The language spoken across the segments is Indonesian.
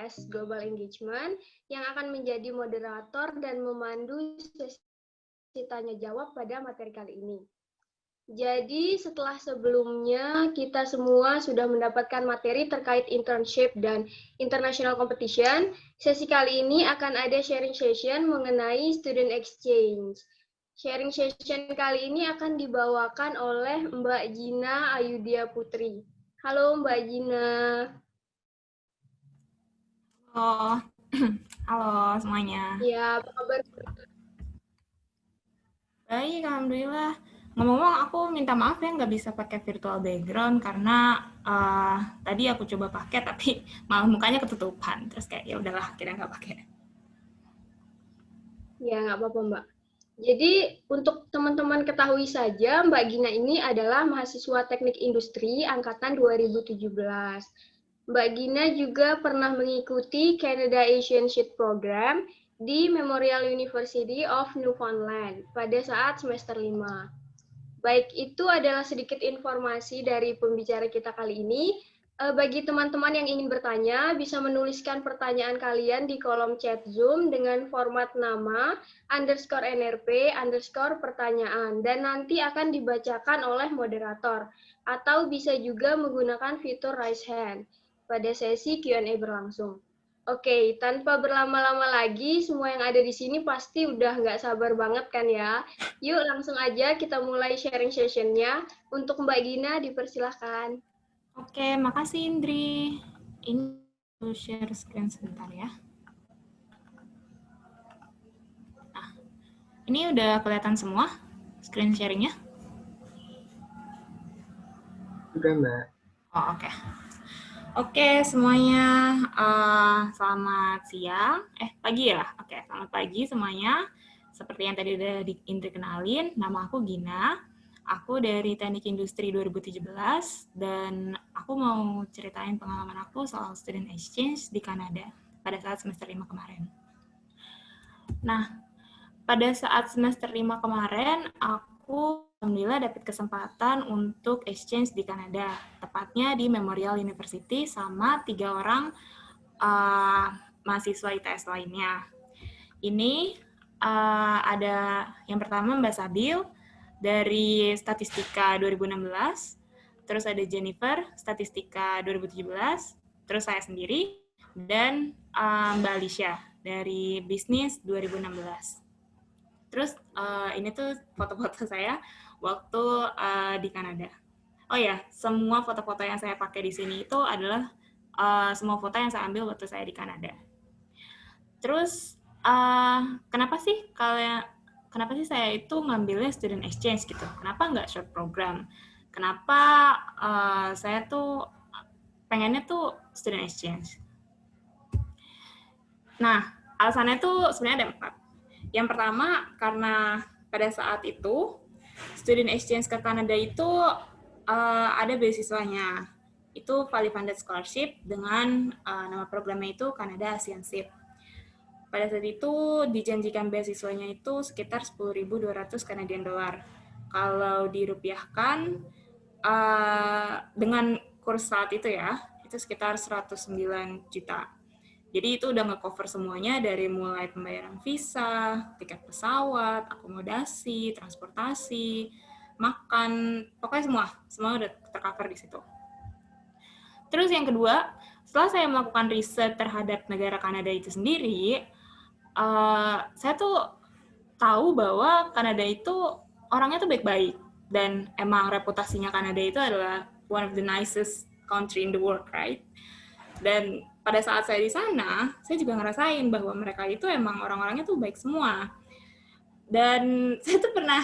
IPS Global Engagement yang akan menjadi moderator dan memandu sesi tanya jawab pada materi kali ini. Jadi setelah sebelumnya kita semua sudah mendapatkan materi terkait internship dan international competition, sesi kali ini akan ada sharing session mengenai student exchange. Sharing session kali ini akan dibawakan oleh Mbak Gina Ayudhya Putri. Halo Mbak Gina. Halo, halo semuanya. Ya, apa kabar? Baik, alhamdulillah. Ngomong-ngomong, aku minta maaf ya nggak bisa pakai virtual background karena tadi aku coba pakai tapi malah mukanya ketutupan. Terus kayak ya udahlah, kira nggak pakai. Ya, nggak apa-apa Mbak. Jadi untuk teman-teman ketahui saja, Mbak Gina ini adalah mahasiswa teknik industri angkatan 2017. Mbak Gina juga pernah mengikuti Canada Asian Sheet Program di Memorial University of Newfoundland pada saat semester 5. Baik, itu adalah sedikit informasi dari pembicara kita kali ini. Bagi teman-teman yang ingin bertanya, bisa menuliskan pertanyaan kalian di kolom chat Zoom dengan format nama, _NRP, _pertanyaan, dan nanti akan dibacakan oleh moderator, atau bisa juga menggunakan fitur raise hand pada sesi Q&A berlangsung. Oke, tanpa berlama-lama lagi, semua yang ada di sini pasti udah nggak sabar banget kan ya? Yuk langsung aja kita mulai sharing sessionnya. Untuk Mbak Gina, dipersilahkan. Oke, makasih Indri. Ini aku share screen sebentar ya. Nah, ini udah kelihatan semua screen sharingnya? Sudah, Mbak. Oh, oke. Oke, semuanya selamat siang. Pagi ya? Oke, selamat pagi semuanya. Seperti yang tadi udah Indri kenalin, nama aku Gina. Aku dari Teknik Industri 2017 dan aku mau ceritain pengalaman aku soal student exchange di Kanada pada saat semester 5 kemarin. Nah, pada saat semester 5 kemarin, aku alhamdulillah dapat kesempatan untuk exchange di Kanada, tepatnya di Memorial University sama 3 orang mahasiswa ITS lainnya. Ini ada yang pertama Mbak Sabil dari Statistika 2016, terus ada Jennifer, Statistika 2017, terus saya sendiri, dan Mbak Alicia dari Bisnis 2016. Terus ini tuh foto-foto saya waktu di Kanada. Oh ya, semua foto-foto yang saya pakai di sini itu adalah semua foto yang saya ambil waktu saya di Kanada. Terus kenapa sih saya itu ngambilnya student exchange gitu? Kenapa nggak short program? Kenapa saya tuh pengennya tuh student exchange? Nah, alasannya tuh sebenarnya ada 4. Yang pertama, karena pada saat itu student exchange ke Kanada itu ada beasiswanya. Itu fully funded scholarship dengan nama programnya itu Canada ASEANship. Pada saat itu dijanjikan beasiswanya itu sekitar 10.200 Canadian dollar. Kalau dirupiahkan dengan kurs saat itu ya, itu sekitar 109 juta. Jadi itu udah nge-cover semuanya dari mulai pembayaran visa, tiket pesawat, akomodasi, transportasi, makan, pokoknya semua udah tercover di situ. Terus yang kedua, setelah saya melakukan riset terhadap negara Kanada itu sendiri, saya tuh tahu bahwa Kanada itu orangnya tuh baik-baik, dan emang reputasinya Kanada itu adalah one of the nicest country in the world, right? Dan pada saat saya di sana, saya juga ngerasain bahwa mereka itu emang orang-orangnya tuh baik semua. Dan saya tuh pernah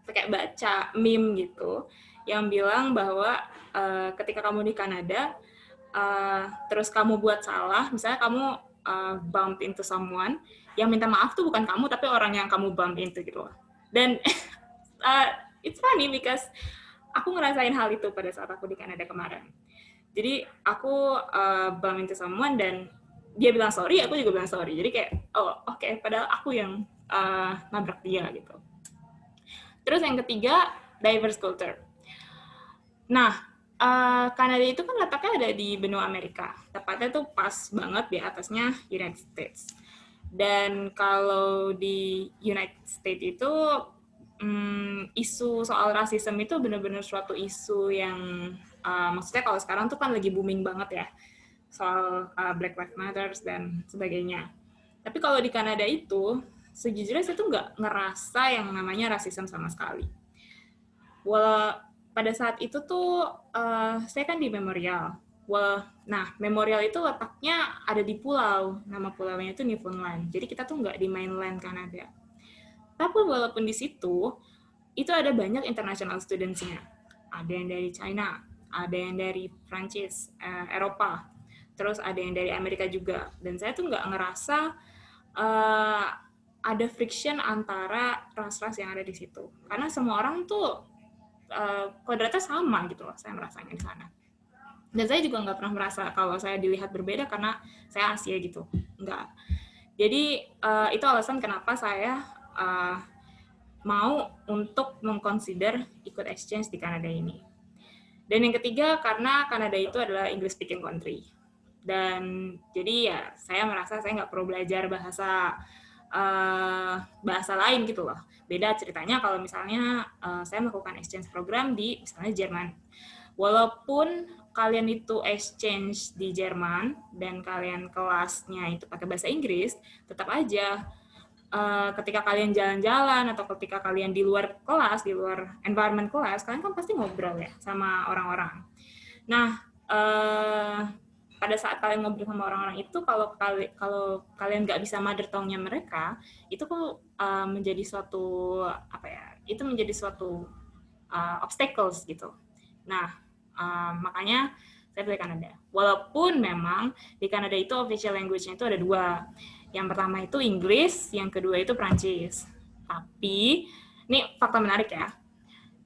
kayak baca meme gitu, yang bilang bahwa ketika kamu di Kanada, terus kamu buat salah, misalnya kamu bump into someone, yang minta maaf tuh bukan kamu, tapi orang yang kamu bump into gitu. Dan it's funny because aku ngerasain hal itu pada saat aku di Kanada kemarin. Jadi aku bump into someone dan dia bilang sorry, aku juga bilang sorry. Jadi kayak, oh oke, padahal aku yang nabrak dia gitu. Terus yang ketiga, diverse culture. Nah, Kanada itu kan letaknya ada di benua Amerika. Tepatnya tuh pas banget di atasnya United States. Dan kalau di United States itu isu soal rasisme itu benar-benar suatu isu yang maksudnya kalau sekarang tuh kan lagi booming banget ya soal Black Lives Matter dan sebagainya. Tapi kalau di Kanada itu sejujurnya saya tuh nggak ngerasa yang namanya rasisme sama sekali. Pada saat itu tuh saya kan di Memorial. Nah, Memorial itu letaknya ada di pulau. Nama pulaunya itu Newfoundland. Jadi kita tuh nggak di mainland Kanada. Tapi walaupun di situ, itu ada banyak international students-nya. Ada yang dari China, ada yang dari Prancis, Eropa, terus ada yang dari Amerika juga. Dan saya tuh nggak ngerasa ada friction antara ras-ras yang ada di situ. Karena semua orang tuh kodratnya sama gitu loh, saya merasanya di sana. Dan saya juga nggak pernah merasa kalau saya dilihat berbeda karena saya Asia gitu, nggak. Jadi itu alasan kenapa saya mau untuk mengconsider ikut exchange di Kanada ini. Dan yang ketiga karena Kanada itu adalah English speaking country. Dan jadi ya saya merasa saya nggak perlu belajar bahasa lain gitu loh. Beda ceritanya kalau misalnya saya melakukan exchange program di misalnya Jerman. Walaupun kalian itu exchange di Jerman dan kalian kelasnya itu pakai bahasa Inggris, tetap aja ketika kalian jalan-jalan atau ketika kalian di luar kelas, di luar environment kelas, kalian kan pasti ngobrol ya sama orang-orang. Nah, pada saat kalian ngobrol sama orang-orang itu, kalau kalian nggak bisa mother tongue-nya mereka, itu menjadi suatu itu menjadi suatu obstacles gitu. Nah, makanya saya pilih Kanada. Walaupun memang di Kanada itu official language-nya itu ada 2. Yang pertama itu Inggris, yang kedua itu Prancis. Tapi ini fakta menarik ya.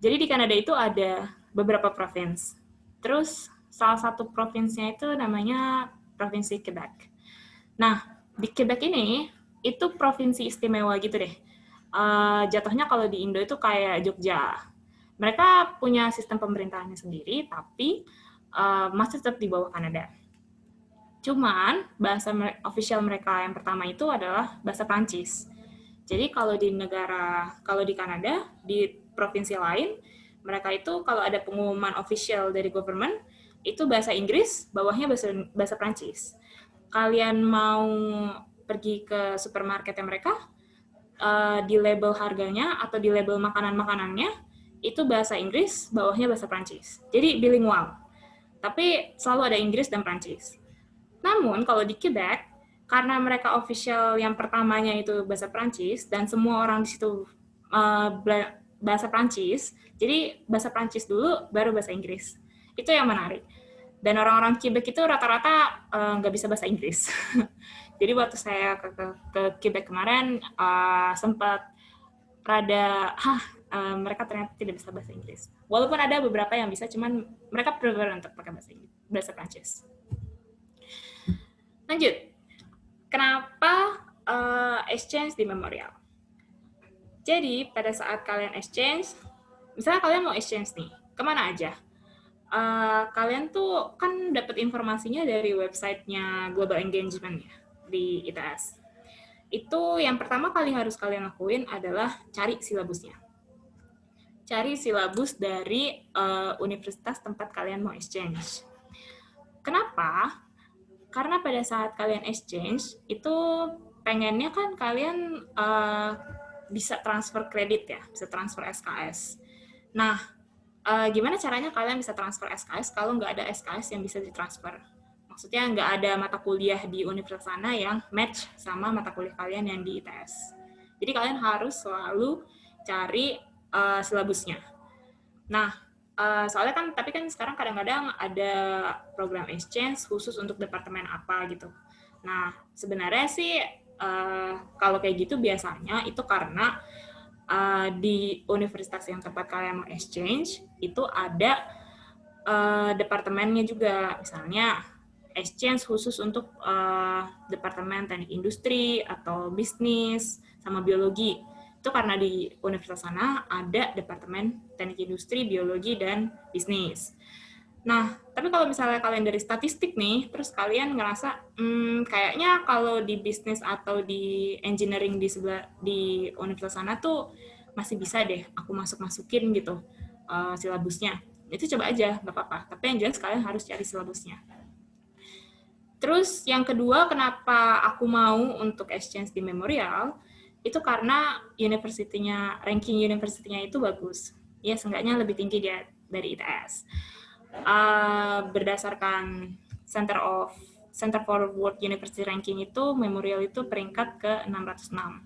Jadi di Kanada itu ada beberapa provinsi. Terus salah satu provinsinya itu namanya Provinsi Quebec. Nah, di Quebec ini itu provinsi istimewa gitu deh. Jatuhnya kalau di Indo itu kayak Jogja. Mereka punya sistem pemerintahannya sendiri, tapi masih tetap di bawah Kanada. Cuman bahasa official mereka yang pertama itu adalah bahasa Prancis. Jadi kalau di Kanada, di provinsi lain, mereka itu kalau ada pengumuman official dari government, itu bahasa Inggris, bawahnya bahasa Prancis. Kalian mau pergi ke supermarketnya mereka, di label harganya atau di label makanan-makanannya, itu bahasa Inggris, bawahnya bahasa Prancis. Jadi bilingual. Tapi selalu ada Inggris dan Prancis. Namun kalau di Quebec, karena mereka official yang pertamanya itu bahasa Prancis, dan semua orang di situ bahasa Prancis, jadi bahasa Prancis dulu, baru bahasa Inggris. Itu yang menarik. Dan orang-orang Quebec itu rata-rata nggak bisa bahasa Inggris. Jadi waktu saya ke Quebec kemarin, sempat rada, mereka ternyata tidak bisa bahasa Inggris. Walaupun ada beberapa yang bisa, cuman mereka prefer untuk pakai bahasa Prancis. Lanjut, kenapa exchange di Memorial? Jadi pada saat kalian exchange, misalnya kalian mau exchange nih, kemana aja? Kalian tuh kan dapat informasinya dari websitenya Global Engagement ya, di ITS. Itu yang pertama kali harus kalian lakuin adalah cari silabusnya. Cari silabus dari universitas tempat kalian mau exchange. Kenapa? Karena pada saat kalian exchange, itu pengennya kan kalian bisa transfer kredit ya, bisa transfer SKS. Nah, gimana caranya kalian bisa transfer SKS kalau nggak ada SKS yang bisa ditransfer? Maksudnya nggak ada mata kuliah di universitas sana yang match sama mata kuliah kalian yang di ITS. Jadi kalian harus selalu cari silabusnya. Nah, soalnya kan, tapi kan sekarang kadang-kadang ada program exchange khusus untuk departemen apa gitu. Nah, sebenarnya sih kalau kayak gitu biasanya itu karena di universitas yang tempat kalian mau exchange itu ada departemennya juga, misalnya exchange khusus untuk departemen teknik industri atau bisnis sama biologi. Itu karena di universitas sana ada departemen teknik industri, biologi, dan bisnis. Nah, tapi kalau misalnya kalian dari statistik nih, terus kalian ngerasa, kayaknya kalau di bisnis atau di engineering di universitas sana tuh masih bisa deh aku masukin gitu silabusnya. Itu coba aja, nggak apa-apa. Tapi yang jelas kalian harus cari silabusnya. Terus yang kedua, kenapa aku mau untuk exchange di Memorial, itu karena ranking universitinya itu bagus. Ya, seenggaknya lebih tinggi dari ITS. Berdasarkan Center for World University Ranking itu, Memorial itu peringkat ke 606.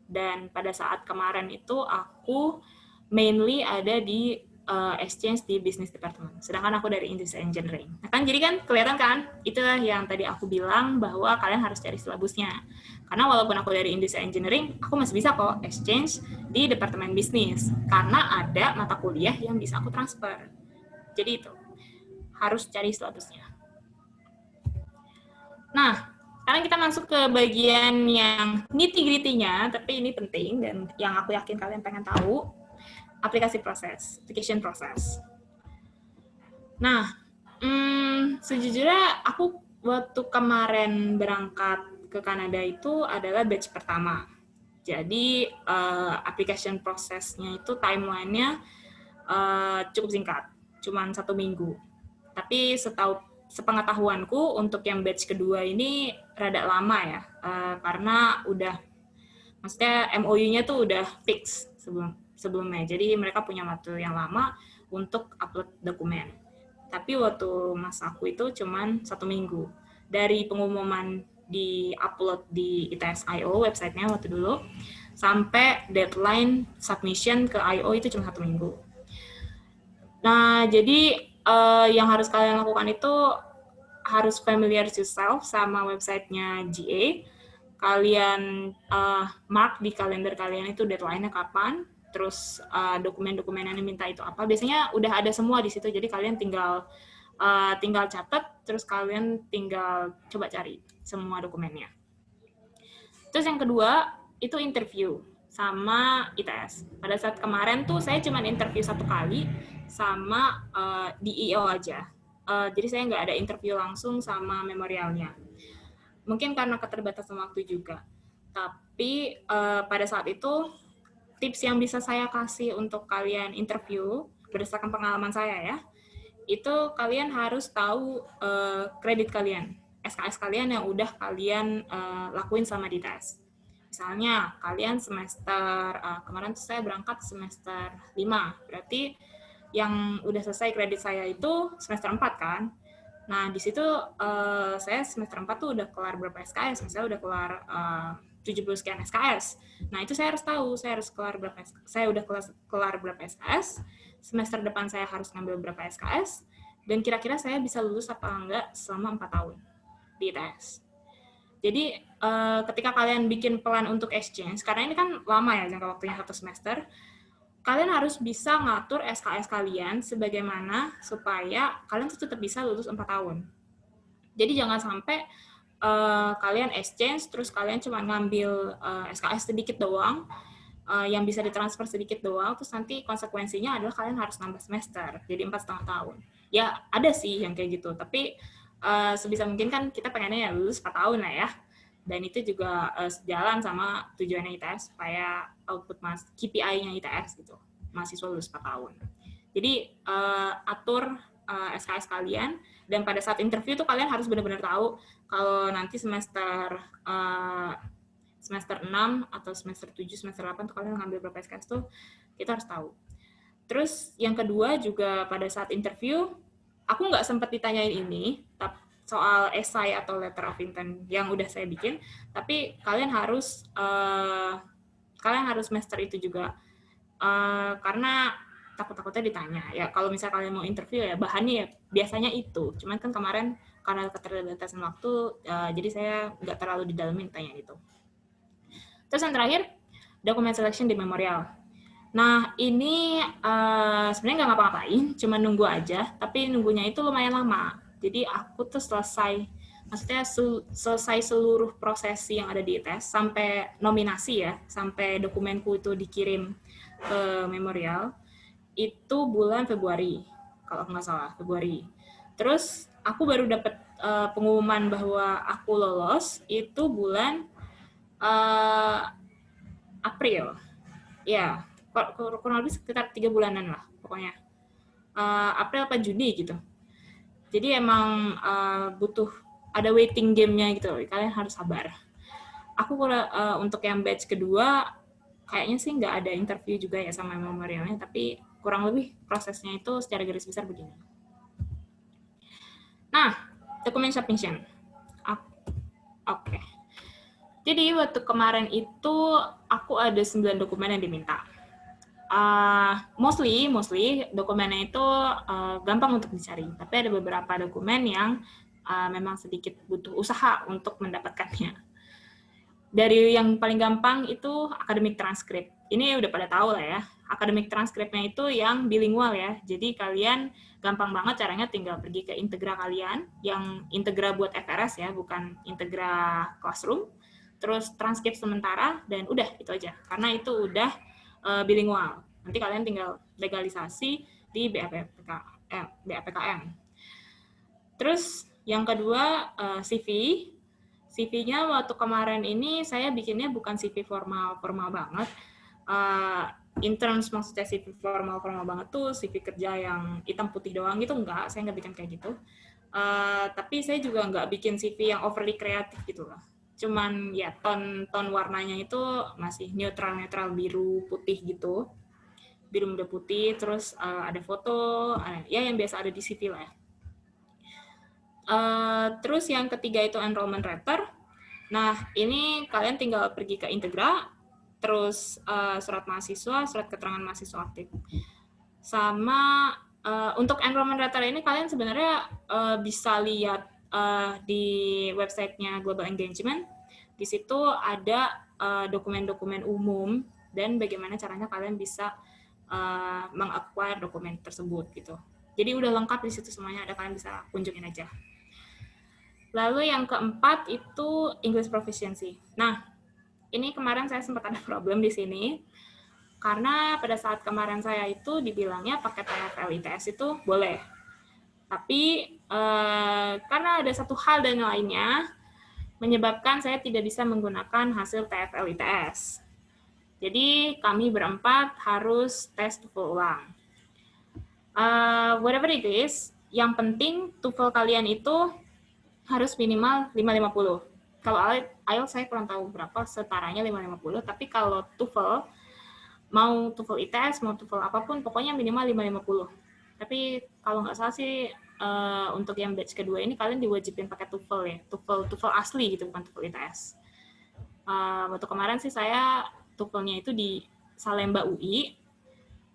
Dan pada saat kemarin itu aku mainly ada di exchange di business department, sedangkan aku dari industry engineering. Nah kan, jadi kan kelihatan kan, itulah yang tadi aku bilang bahwa kalian harus cari silabusnya. Karena walaupun aku dari industry engineering, aku masih bisa kok exchange di departemen bisnis, karena ada mata kuliah yang bisa aku transfer. Jadi itu, harus cari silabusnya. Nah, sekarang kita masuk ke bagian yang nitty-gritty-nya, tapi ini penting dan yang aku yakin kalian pengen tahu, application process. Nah, sejujurnya aku waktu kemarin berangkat ke Kanada itu adalah batch pertama. Jadi application process-nya itu timeline-nya cukup singkat, cuma 1 minggu. Tapi sepengetahuanku untuk yang batch kedua ini rada lama ya, karena maksudnya MOU-nya tuh udah fix sebelumnya. Jadi mereka punya waktu yang lama untuk upload dokumen. Tapi waktu mas aku itu cuman 1 minggu. Dari pengumuman di upload di ITS.io websitenya waktu dulu, sampai deadline submission ke I.O. itu cuma 1 minggu. Nah, jadi yang harus kalian lakukan itu harus familiar yourself sama websitenya GA. Kalian mark di kalender kalian itu deadline-nya kapan, terus dokumen-dokumen yang diminta itu apa. Biasanya udah ada semua di situ, jadi kalian tinggal catat, terus kalian tinggal coba cari semua dokumennya. Terus yang kedua, itu interview sama ITS. Pada saat kemarin tuh saya cuma interview 1 kali sama di I.O. aja. Jadi saya nggak ada interview langsung sama memorialnya. Mungkin karena keterbatasan waktu juga. Tapi pada saat itu, tips yang bisa saya kasih untuk kalian interview, berdasarkan pengalaman saya ya, itu kalian harus tahu kredit kalian, SKS kalian yang udah kalian lakuin sama di tes. Misalnya kalian semester, kemarin tuh saya berangkat semester 5, berarti yang udah selesai kredit saya itu semester 4 kan. Nah, di situ saya semester 4 tuh udah kelar berapa SKS, misalnya udah kelar 70 sekian SKS. Nah, itu saya harus tahu, saya udah kelar berapa SKS, semester depan saya harus ngambil berapa SKS, dan kira-kira saya bisa lulus apa enggak selama 4 tahun di ITS. Jadi, ketika kalian bikin plan untuk exchange, karena ini kan lama ya jangka waktunya 1 semester, kalian harus bisa ngatur SKS kalian sebagaimana supaya kalian tuh tetap bisa lulus 4 tahun. Jadi jangan sampai kalian exchange, terus kalian cuma ngambil SKS sedikit doang, yang bisa ditransfer sedikit doang, terus nanti konsekuensinya adalah kalian harus nambah semester, jadi 4,5 tahun. Ya, ada sih yang kayak gitu, tapi sebisa mungkin kan kita pengennya ya lulus 4 tahun lah ya. Dan itu juga sejalan sama tujuannya ITS, supaya output KPI-nya ITS gitu, mahasiswa lulus 4 tahun. Jadi atur SKS kalian, dan pada saat interview tuh kalian harus benar-benar tahu kalau nanti semester 6 atau semester 7, semester 8 tuh kalian ngambil berapa SKS tuh, kita harus tahu. Terus yang kedua juga pada saat interview, aku nggak sempat ditanyain ini, soal essay atau letter of intent yang udah saya bikin, tapi kalian harus master itu juga, karena takut-takutnya ditanya. Ya kalau misalnya kalian mau interview ya bahannya ya biasanya itu. Cuman kan kemarin karena keterbatasan waktu, jadi saya nggak terlalu didalamin tanya itu. Terus yang terakhir, document selection di memorial. Nah, ini sebenarnya nggak ngapa-ngapain, cuma nunggu aja, tapi nunggunya itu lumayan lama. Jadi aku tuh selesai seluruh prosesi yang ada di ITS, sampai nominasi ya, sampai dokumenku itu dikirim ke memorial, itu bulan Februari. kalau nggak salah, Februari. Terus aku baru dapat pengumuman bahwa aku lolos itu bulan April. Ya, kurang lebih sekitar 3 bulanan lah pokoknya. April apa Juni gitu. Jadi emang butuh ada waiting game-nya gitu. Kalian harus sabar. Aku untuk yang batch kedua kayaknya sih nggak ada interview juga ya sama memorialnya, tapi kurang lebih prosesnya itu secara garis besar begini. Nah, dokumen submission. Oke. Jadi waktu kemarin itu aku ada 9 dokumen yang diminta. Mostly dokumennya itu gampang untuk dicari, tapi ada beberapa dokumen yang memang sedikit butuh usaha untuk mendapatkannya. Dari yang paling gampang itu academic transcript. Ini udah pada tahu lah ya. Academic transcriptnya itu yang bilingual ya. Jadi kalian gampang banget caranya tinggal pergi ke Integra kalian, yang Integra buat FRS ya, bukan Integra Classroom. Terus transkrip sementara, dan udah itu aja. Karena itu udah bilingual. Nanti kalian tinggal legalisasi di BAPKM. Terus yang kedua CV. CV-nya waktu kemarin ini saya bikinnya bukan CV formal banget. Interns maksudnya CV formal banget tuh CV kerja yang hitam putih doang gitu, enggak, saya nggak bikin kayak gitu. Tapi saya juga nggak bikin CV yang overly kreatif gitu loh. Cuman ya ton warnanya itu masih netral biru putih gitu, biru muda putih, terus ada foto, ya yang biasa ada di CV lah. Terus yang ketiga itu enrollment letter. Nah, ini kalian tinggal pergi ke Integra, terus surat mahasiswa, surat keterangan mahasiswa aktif. Sama untuk enrollment letter ini kalian sebenarnya bisa lihat di websitenya Global Engagement. Di situ ada dokumen-dokumen umum dan bagaimana caranya kalian bisa meng-acquire dokumen tersebut gitu. Jadi udah lengkap di situ semuanya, ada, kalian bisa kunjungin aja. Lalu yang keempat itu English proficiency. Nah, ini kemarin saya sempat ada problem di sini, karena pada saat kemarin saya itu dibilangnya pakai TFL ITS itu boleh. Tapi karena ada satu hal dan lainnya, menyebabkan saya tidak bisa menggunakan hasil TFL ITS. Jadi kami berempat harus tes TOEFL ulang. Whatever it is, yang penting TOEFL kalian itu harus minimal 550. Kalau IELTS saya kurang tahu berapa setaranya 550, tapi kalau TOEFL, mau TOEFL ITS, mau TOEFL apapun, pokoknya minimal 550. Tapi kalau nggak salah sih, untuk yang batch kedua ini kalian diwajibin pakai TOEFL ya, TOEFL asli gitu, bukan TOEFL ITS. Waktu kemarin sih saya TOEFL-nya itu di Salemba UI,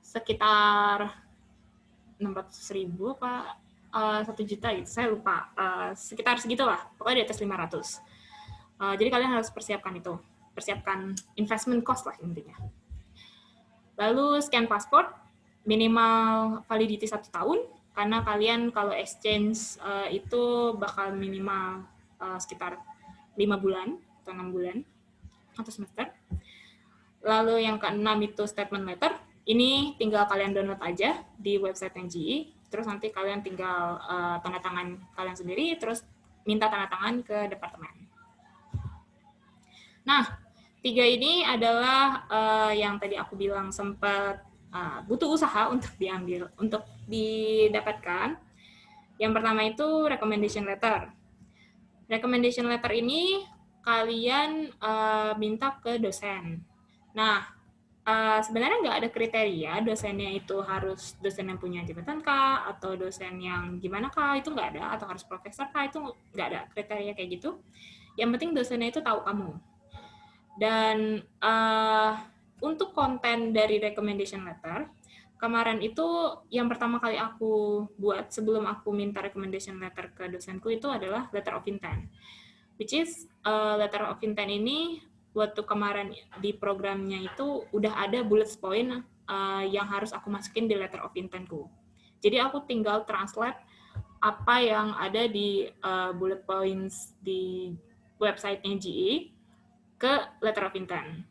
sekitar 600.000 Pak. 1 juta gitu, saya lupa, sekitar segitulah, pokoknya di atas 500. Jadi kalian harus persiapkan itu, persiapkan investment cost lah intinya. Lalu scan pasport, minimal validity 1 tahun, karena kalian kalau exchange itu bakal minimal sekitar 5 bulan atau 6 bulan atau semester. Lalu yang keenam itu statement letter, ini tinggal kalian download aja di website NGI. Terus nanti kalian tinggal tanda tangan kalian sendiri, terus minta tanda tangan ke departemen. Nah, 3 ini adalah yang tadi aku bilang sempat butuh usaha untuk diambil, untuk didapatkan. Yang pertama itu recommendation letter. Recommendation letter ini kalian minta ke dosen. Nah, sebenarnya nggak ada kriteria dosennya itu harus dosen yang punya jabatan kah, atau dosen yang gimana kah, itu nggak ada, atau harus profesor kah, itu nggak ada kriteria kayak gitu. Yang penting dosennya itu tahu kamu. Dan untuk konten dari recommendation letter, kemarin itu yang pertama kali aku buat sebelum aku minta recommendation letter ke dosenku itu adalah letter of intent. Which is letter of intent ini waktu kemarin di programnya itu udah ada bullet point yang harus aku masukin di letter of intent-ku. Jadi aku tinggal translate apa yang ada di bullet points di website-nya GE ke letter of intent.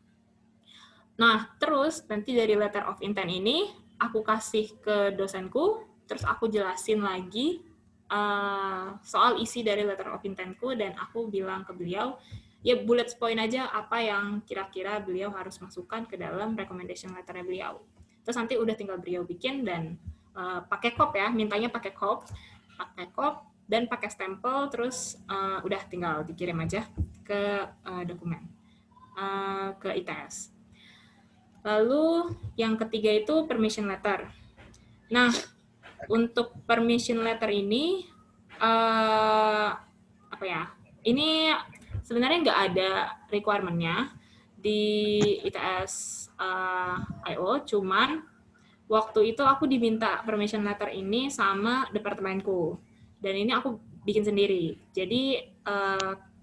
Nah, terus nanti dari letter of intent ini aku kasih ke dosenku, terus aku jelasin lagi soal isi dari letter of intent-ku, dan aku bilang ke beliau, ya bullet point aja apa yang kira-kira beliau harus masukkan ke dalam recommendation letter-nya beliau. Terus nanti udah tinggal beliau bikin dan pakai kop ya, mintanya pakai kop dan pakai stempel, terus udah tinggal dikirim aja ke dokumen, ke ITS. Lalu yang ketiga itu permission letter. Nah, untuk permission letter ini apa ya? Ini sebenarnya nggak ada requirement-nya di ITS IO, cuman waktu itu aku diminta permission letter ini sama departemenku, dan ini aku bikin sendiri. Jadi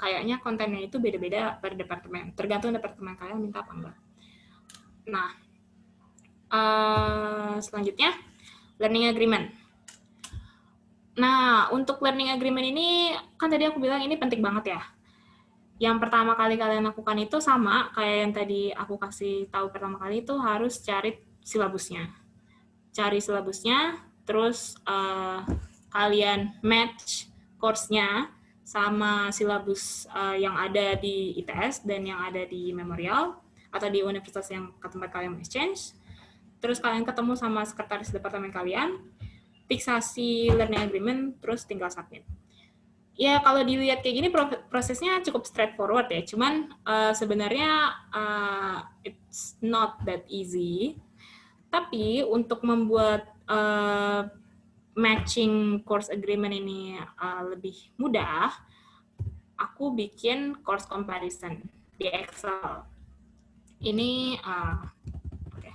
kayaknya kontennya itu beda-beda per departemen, tergantung departemen kalian minta apa enggak. Nah, selanjutnya learning agreement. Nah, untuk learning agreement ini, kan tadi aku bilang ini penting banget ya. Yang pertama kali kalian lakukan itu sama kayak yang tadi aku kasih tahu pertama kali, itu harus cari silabusnya. Cari silabusnya, terus kalian match course-nya sama silabus yang ada di ITS dan yang ada di Memorial atau di universitas yang ke tempat kalian exchange. Terus kalian ketemu sama sekretaris departemen kalian, fiksasi learning agreement, terus tinggal submit. Ya, kalau dilihat kayak gini prosesnya cukup straightforward ya, cuman sebenarnya it's not that easy. Tapi untuk membuat matching course agreement ini lebih mudah, aku bikin course comparison di Excel. Ini, okay.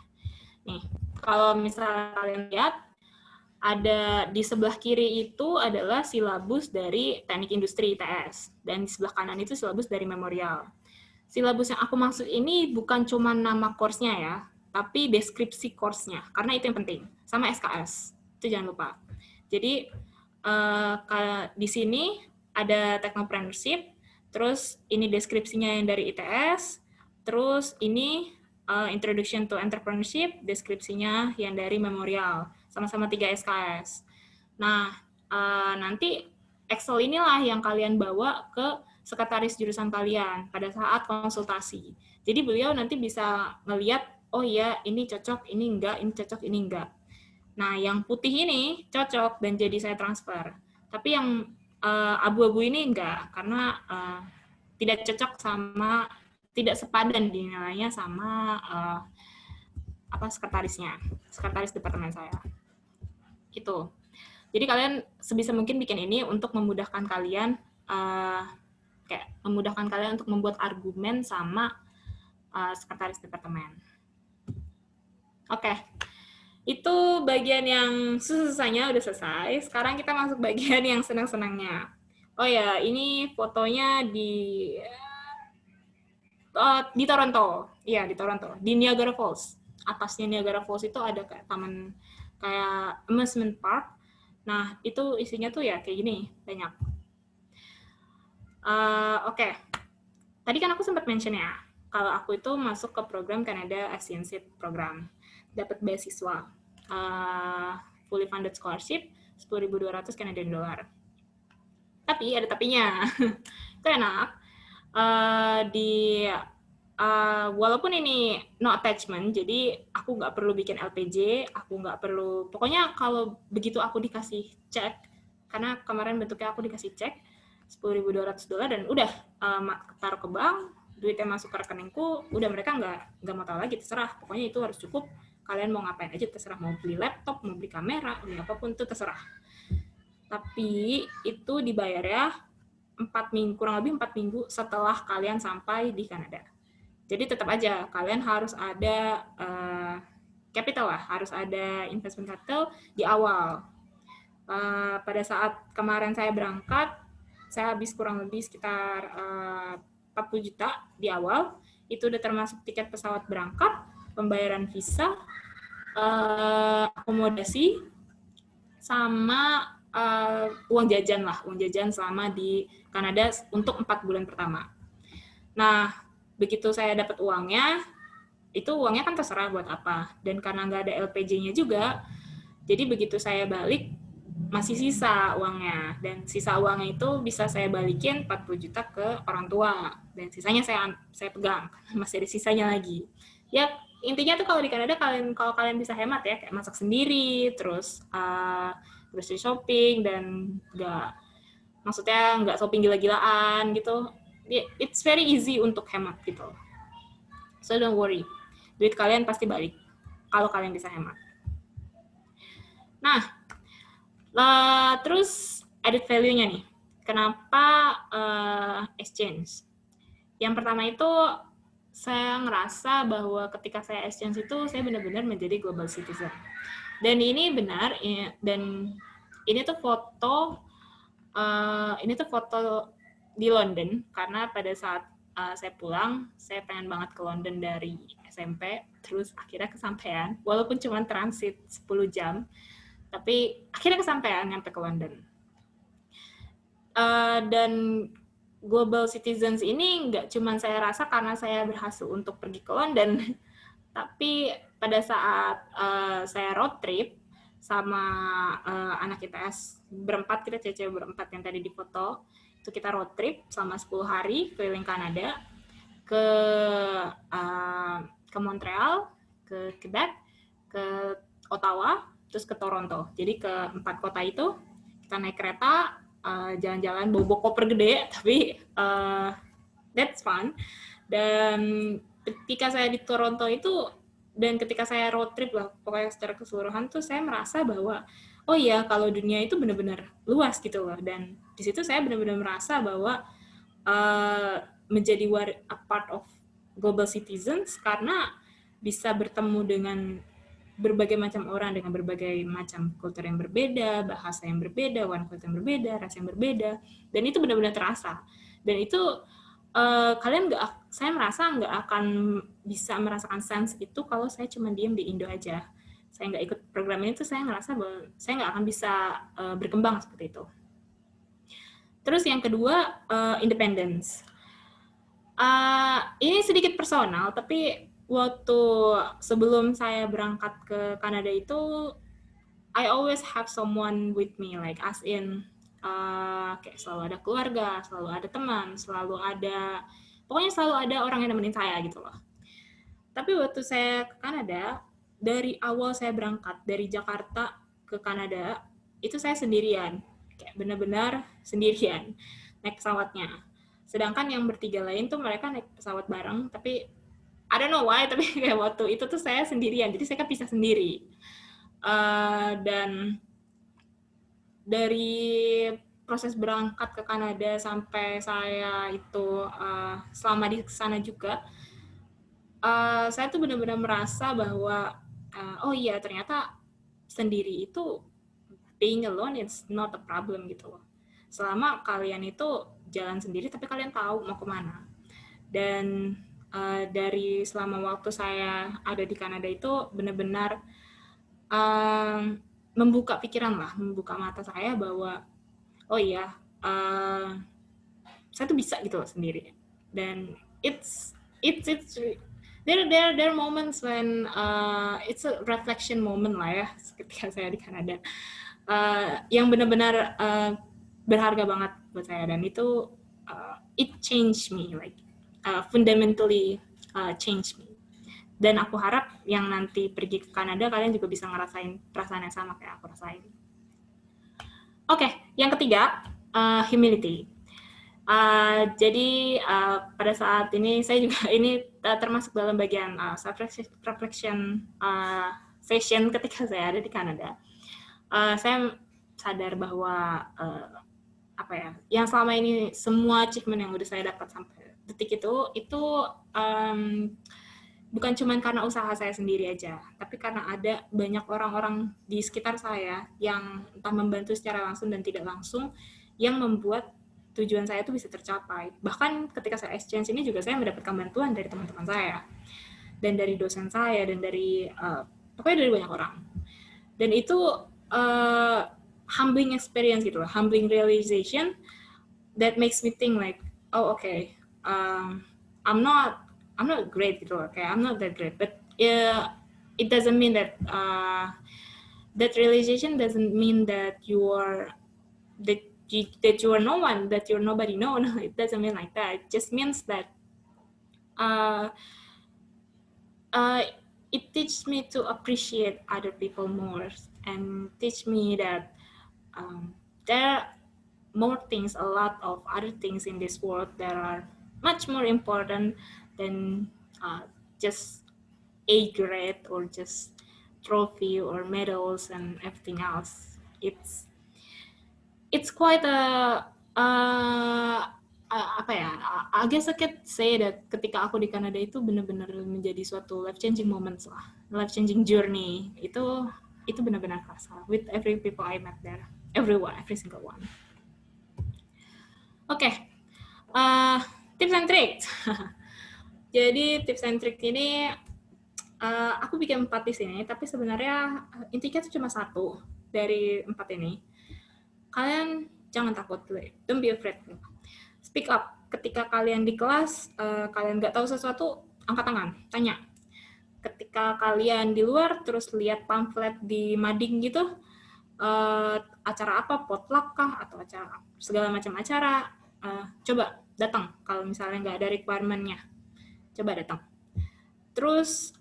Nih, kalau misalnya kalian lihat, ada di sebelah kiri itu adalah silabus dari Teknik Industri ITS, dan di sebelah kanan itu silabus dari Memorial. Silabus yang aku maksud ini bukan cuma nama course-nya ya, tapi deskripsi course-nya, karena itu yang penting, sama SKS, itu jangan lupa. Jadi di sini ada technopreneurship, terus ini deskripsinya yang dari ITS, terus ini introduction to entrepreneurship, deskripsinya yang dari Memorial, sama-sama 3 SKS. Nah, nanti Excel inilah yang kalian bawa ke sekretaris jurusan kalian pada saat konsultasi. Jadi beliau nanti bisa ngelihat, oh iya ini cocok, ini enggak, ini cocok, ini enggak. Nah, yang putih ini cocok dan jadi saya transfer. Tapi yang abu-abu ini enggak, karena tidak cocok sama, tidak sepadan dinilainya sama sekretarisnya, sekretaris departemen saya. Itu. Jadi kalian sebisa mungkin bikin ini untuk memudahkan kalian, untuk membuat argumen sama sekretaris departemen. Oke. Itu bagian yang susah-susahnya udah selesai. Sekarang kita masuk bagian yang senang-senangnya. Oh ya, ini fotonya di Toronto. Iya, di Toronto. Di Niagara Falls. Atasnya Niagara Falls itu ada kayak taman, kayak amusement park. Nah, itu isinya tuh ya kayak gini, banyak. Oke. Tadi kan aku sempat mention ya, kalau aku itu masuk ke program Canada Ascension Program. Dapat beasiswa, fully funded scholarship, 10.200 Canadian dollar. Tapi ada tapinya. Itu enak. Walaupun ini no attachment, jadi aku nggak perlu bikin LPJ, aku nggak perlu, pokoknya kalau begitu aku dikasih cek, karena kemarin bentuknya aku dikasih cek, 10.200 dolar dan udah taruh ke bank, duitnya masuk ke rekeningku, udah mereka nggak mau tahu lagi, terserah, pokoknya itu harus cukup. Kalian mau ngapain aja terserah, mau beli laptop, mau beli kamera, beli apapun itu terserah. Tapi itu dibayar ya 4 minggu, kurang lebih 4 minggu setelah kalian sampai di Kanada. Jadi tetap aja kalian harus ada capital lah, harus ada investment capital di awal. Pada saat kemarin saya berangkat, saya habis kurang lebih sekitar 40 juta di awal. Itu udah termasuk tiket pesawat berangkat, pembayaran visa, akomodasi, sama uang jajan lah, uang jajan selama di Kanada untuk 4 bulan pertama. Nah, begitu saya dapat uangnya, itu uangnya kan terserah buat apa. Dan karena nggak ada LPJ-nya juga, Jadi begitu saya balik, masih sisa uangnya. Dan sisa uangnya itu bisa saya balikin 40 juta ke orang tua. Dan sisanya saya pegang, masih ada sisanya lagi. Ya, intinya tuh kalau di Kanada, kalau kalian bisa hemat ya, kayak masak sendiri, terus grocery shopping, dan nggak shopping gila-gilaan gitu. It's very easy untuk hemat gitu. So don't worry, duit kalian pasti balik kalau kalian bisa hemat. Nah, terus added value-nya nih. Kenapa exchange? Yang pertama itu saya ngerasa bahwa ketika saya exchange itu saya benar-benar menjadi global citizen. Dan ini benar, dan ini tuh foto di London, karena pada saat saya pulang, saya pengen banget ke London dari SMP, terus akhirnya kesampaian, walaupun cuma transit 10 jam, tapi akhirnya kesampaian nyampe ke London. Dan global citizens ini nggak cuma saya rasa karena saya berhasil untuk pergi ke London, tapi pada saat saya road trip sama anak ITS berempat, kita cewek berempat yang tadi di foto, itu kita road trip selama 10 hari keliling Kanada ke Montreal, ke Quebec, ke Ottawa, terus ke Toronto. Jadi ke 4 kota itu kita naik kereta, jalan-jalan bawa koper gede, tapi that's fun. Dan ketika saya di Toronto itu, dan ketika saya road trip lah, pokoknya secara keseluruhan tuh saya merasa bahwa oh iya, kalau dunia itu benar-benar luas gitu loh. Dan di situ saya benar-benar merasa bahwa menjadi a part of global citizens karena bisa bertemu dengan berbagai macam orang dengan berbagai macam kultur yang berbeda, bahasa yang berbeda, warna kulit yang berbeda, ras yang berbeda, dan itu benar-benar terasa. Dan itu saya merasa nggak akan bisa merasakan sense itu kalau saya cuma diem di Indo aja. Saya nggak ikut program ini tuh saya ngerasa bahwa saya nggak akan bisa berkembang seperti itu. Terus yang kedua, independence. Ini sedikit personal, tapi waktu sebelum saya berangkat ke Kanada itu, I always have someone with me, like as in kayak selalu ada keluarga, selalu ada teman, pokoknya selalu ada orang yang nemenin saya gitu loh. Tapi waktu saya ke Kanada, dari awal saya berangkat dari Jakarta ke Kanada, itu saya sendirian, kayak benar-benar sendirian naik pesawatnya. Sedangkan yang bertiga lain tuh mereka naik pesawat bareng, tapi I don't know why, tapi kayak waktu itu tuh saya sendirian, jadi saya kan pisah sendiri. Dan dari proses berangkat ke Kanada sampai saya itu selama di sana juga, saya tuh benar-benar merasa bahwa oh iya, ternyata sendiri itu being alone it's not a problem gitu loh. Selama kalian itu jalan sendiri tapi kalian tahu mau kemana. Dan dari selama waktu saya ada di Kanada itu benar-benar membuka pikiran lah, membuka mata saya bahwa oh iya, saya tuh bisa gitu loh sendiri. Dan there are moments when it's a reflection moment lah ya ketika saya di Kanada, yang benar-benar berharga banget buat saya, dan itu it changed me, like fundamentally changed me. Dan aku harap yang nanti pergi ke Kanada kalian juga bisa ngerasain perasaan yang sama kayak aku rasain. Oke, yang ketiga, humility. Jadi pada saat ini saya juga ini termasuk dalam bagian self-reflection session ketika saya ada di Kanada. Saya sadar bahwa yang selama ini semua achievement yang udah saya dapat sampai detik itu bukan cuma karena usaha saya sendiri aja, tapi karena ada banyak orang-orang di sekitar saya yang entah membantu secara langsung dan tidak langsung, yang membuat tujuan saya itu bisa tercapai. Bahkan ketika saya exchange ini juga saya mendapatkan bantuan dari teman-teman saya, dan dari dosen saya, dan dari pokoknya dari banyak orang. Dan itu humbling experience gitu loh, humbling realization that makes me think like, oh okay, I'm not great gitu loh, kayak I'm not that great, but it doesn't mean that that realization doesn't mean that you are no one, that you're nobody. No, it doesn't mean like that. It just means that it teaches me to appreciate other people more, and teach me that there are more things, a lot of other things in this world that are much more important than just A grade or just trophy or medals and everything else. It's quite apa ya? I guess I could say that ketika aku di Kanada itu benar-benar menjadi suatu life changing moments lah, life changing journey. Itu benar-benar kerasa with every people I met there, everyone, every single one. Oke, tips and tricks. Jadi tips and tricks ini aku bikin 4 di sini, tapi sebenarnya intinya itu cuma 1 dari 4 ini. Kalian jangan takut, don't be afraid. Speak up. Ketika kalian di kelas, kalian nggak tahu sesuatu, angkat tangan, tanya. Ketika kalian di luar, terus lihat pamflet di mading gitu, acara apa, potluck kah, atau acara segala macam acara, coba datang. Kalau misalnya nggak ada requirement-nya, coba datang. Terus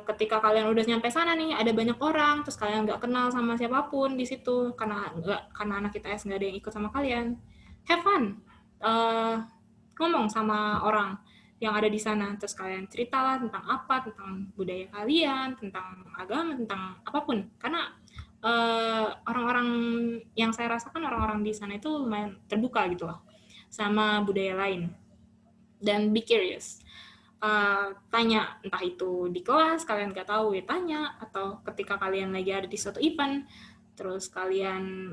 ketika kalian udah nyampe sana nih, ada banyak orang, terus kalian nggak kenal sama siapapun di situ, karena anak ITS nggak ada yang ikut sama kalian, have fun, ngomong sama orang yang ada di sana, terus kalian ceritalah tentang apa, tentang budaya kalian, tentang agama, tentang apapun, karena orang-orang yang saya rasakan, orang-orang di sana itu lumayan terbuka gitu loh, sama budaya lain, dan be curious. Tanya, entah itu di kelas kalian nggak tahu ya tanya, atau ketika kalian lagi ada di suatu event terus kalian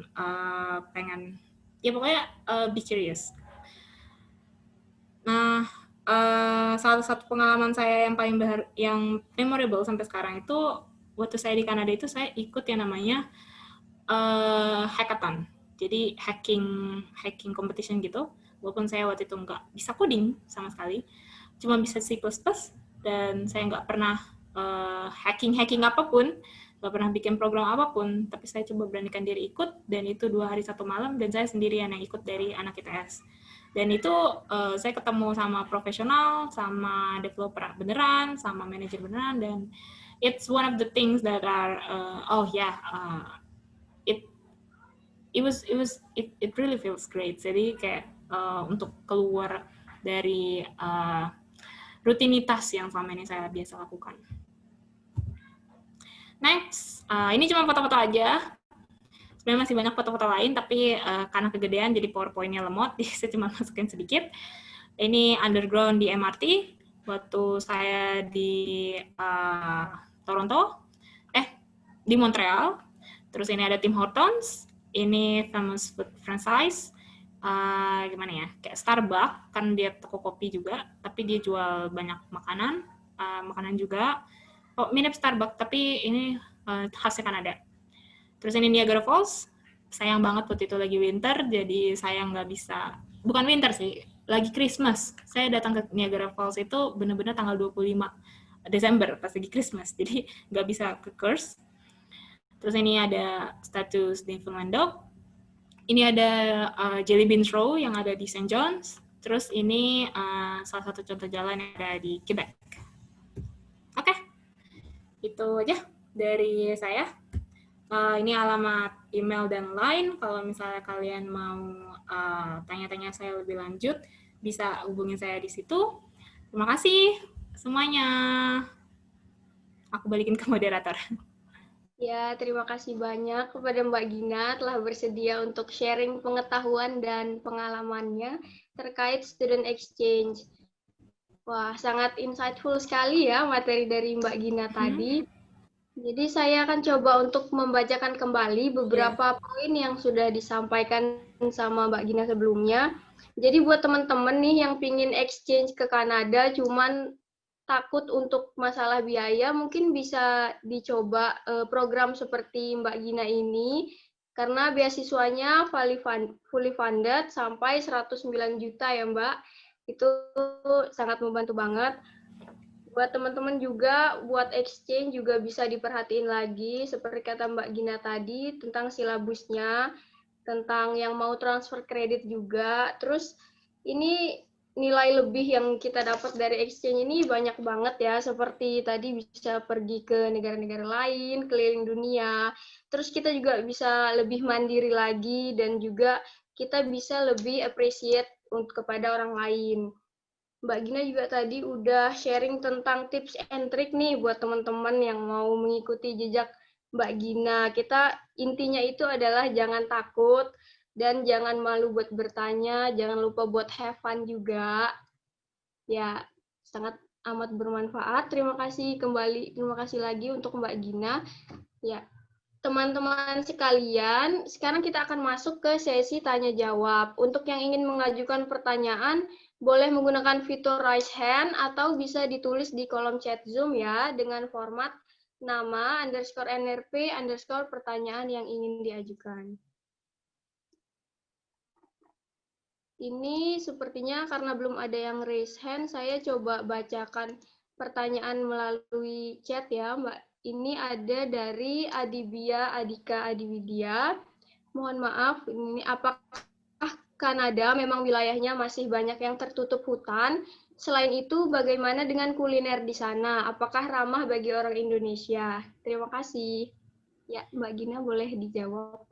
pengen, ya pokoknya be curious. Nah, salah satu pengalaman saya yang paling yang memorable sampai sekarang itu waktu saya di Kanada itu saya ikut yang namanya hackathon. Jadi hacking competition gitu. Walaupun saya waktu itu nggak bisa coding sama sekali, cuma bisa C++, dan saya nggak pernah hacking apapun, nggak pernah bikin program apapun, tapi saya coba beranikan diri ikut, dan itu 2 hari 1 malam, dan saya sendirian yang ikut dari anak ITS. Dan itu saya ketemu sama profesional, sama developer beneran, sama manajer beneran, dan it's one of the things that are it really feels great. Jadi kayak untuk keluar dari rutinitas yang selama ini saya biasa lakukan. Next, ini cuma foto-foto aja. Sebenarnya masih banyak foto-foto lain, tapi karena kegedean jadi PowerPoint-nya lemot, jadi saya cuma masukin sedikit. Ini underground di MRT, waktu saya di di Montreal. Terus ini ada Tim Hortons, ini famous food franchise, gimana ya, kayak Starbucks, kan dia toko kopi juga, tapi dia jual banyak makanan juga, mirip Starbucks, tapi ini khasnya Kanada. Terus ini Niagara Falls, sayang banget waktu itu lagi winter, jadi saya nggak bisa, bukan winter sih, lagi Christmas, saya datang ke Niagara Falls itu benar-benar tanggal 25 Desember, pas lagi Christmas, jadi nggak bisa ke Curse. Terus ini ada status Newfoundland Dog. Ini ada Jelly Beans Row yang ada di St. John's. Terus ini salah satu contoh jalan yang ada di Quebec. Oke, itu aja dari saya. Ini alamat email dan line. Kalau misalnya kalian mau tanya-tanya saya lebih lanjut, bisa hubungin saya di situ. Terima kasih semuanya. Aku balikin ke moderator. Ya, terima kasih banyak kepada Mbak Gina telah bersedia untuk sharing pengetahuan dan pengalamannya terkait student exchange. Wah, sangat insightful sekali ya materi dari Mbak Gina tadi. Jadi saya akan coba untuk membacakan kembali beberapa poin yang sudah disampaikan sama Mbak Gina sebelumnya. Jadi buat teman-teman nih yang pingin exchange ke Kanada cuman takut untuk masalah biaya, mungkin bisa dicoba program seperti Mbak Gina ini, karena beasiswanya fully funded sampai 109 juta ya Mbak. Itu sangat membantu banget Buat teman-teman juga, buat exchange juga bisa diperhatiin lagi, seperti kata Mbak Gina tadi, tentang silabusnya, tentang yang mau transfer kredit juga. Terus ini nilai lebih yang kita dapat dari exchange ini banyak banget ya, seperti tadi bisa pergi ke negara-negara lain, keliling dunia. Terus kita juga bisa lebih mandiri lagi, dan juga kita bisa lebih appreciate kepada orang lain. Mbak Gina juga tadi udah sharing tentang tips and trick nih buat teman-teman yang mau mengikuti jejak Mbak Gina. Kita intinya itu adalah jangan takut dan jangan malu buat bertanya, jangan lupa buat have fun juga. Ya, sangat amat bermanfaat. Terima kasih lagi untuk Mbak Gina. Ya, teman-teman sekalian, sekarang kita akan masuk ke sesi tanya jawab. Untuk yang ingin mengajukan pertanyaan, boleh menggunakan fitur raise hand atau bisa ditulis di kolom chat Zoom ya, dengan format nama _NRP pertanyaan yang ingin diajukan. Ini sepertinya karena belum ada yang raise hand, saya coba bacakan pertanyaan melalui chat ya, Mbak. Ini ada dari Adibia Adika Adiwidya. Mohon maaf, ini apakah Kanada memang wilayahnya masih banyak yang tertutup hutan? Selain itu, bagaimana dengan kuliner di sana? Apakah ramah bagi orang Indonesia? Terima kasih. Ya, Mbak Gina boleh dijawab.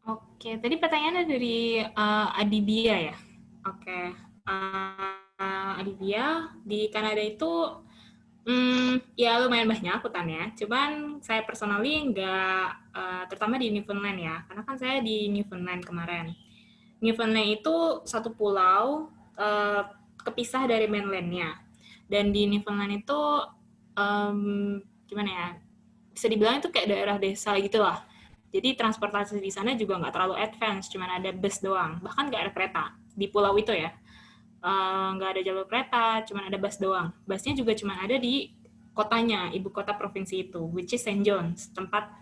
Oke, tadi pertanyaannya dari Adibia ya. Oke, Adibia di Kanada itu ya lumayan banyak hutannya. Cuman saya personally nggak, terutama di Newfoundland ya, karena kan saya di Newfoundland kemarin. Newfoundland itu satu pulau kepisah dari mainlandnya. Dan di Newfoundland itu gimana ya? Bisa dibilang itu kayak daerah desa gitu lah. Jadi transportasi di sana juga nggak terlalu advance, cuma ada bus doang. Bahkan nggak ada kereta di pulau itu ya. Nggak ada jalur kereta, cuma ada bus doang. Busnya juga cuma ada di kotanya, ibu kota provinsi itu, which is St. John's, tempat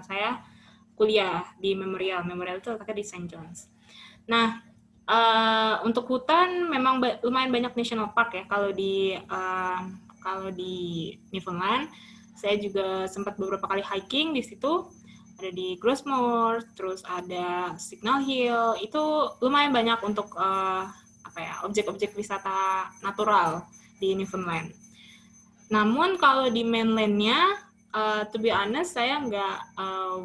saya kuliah di Memorial. Memorial itu letaknya di St. John's. Nah, untuk hutan memang lumayan banyak national park ya kalau di Newfoundland. Saya juga sempat beberapa kali hiking di situ. Ada di Grossmoor, terus ada Signal Hill. Itu lumayan banyak untuk objek-objek wisata natural di Newfoundland. Namun kalau di mainland-nya, to be honest, saya nggak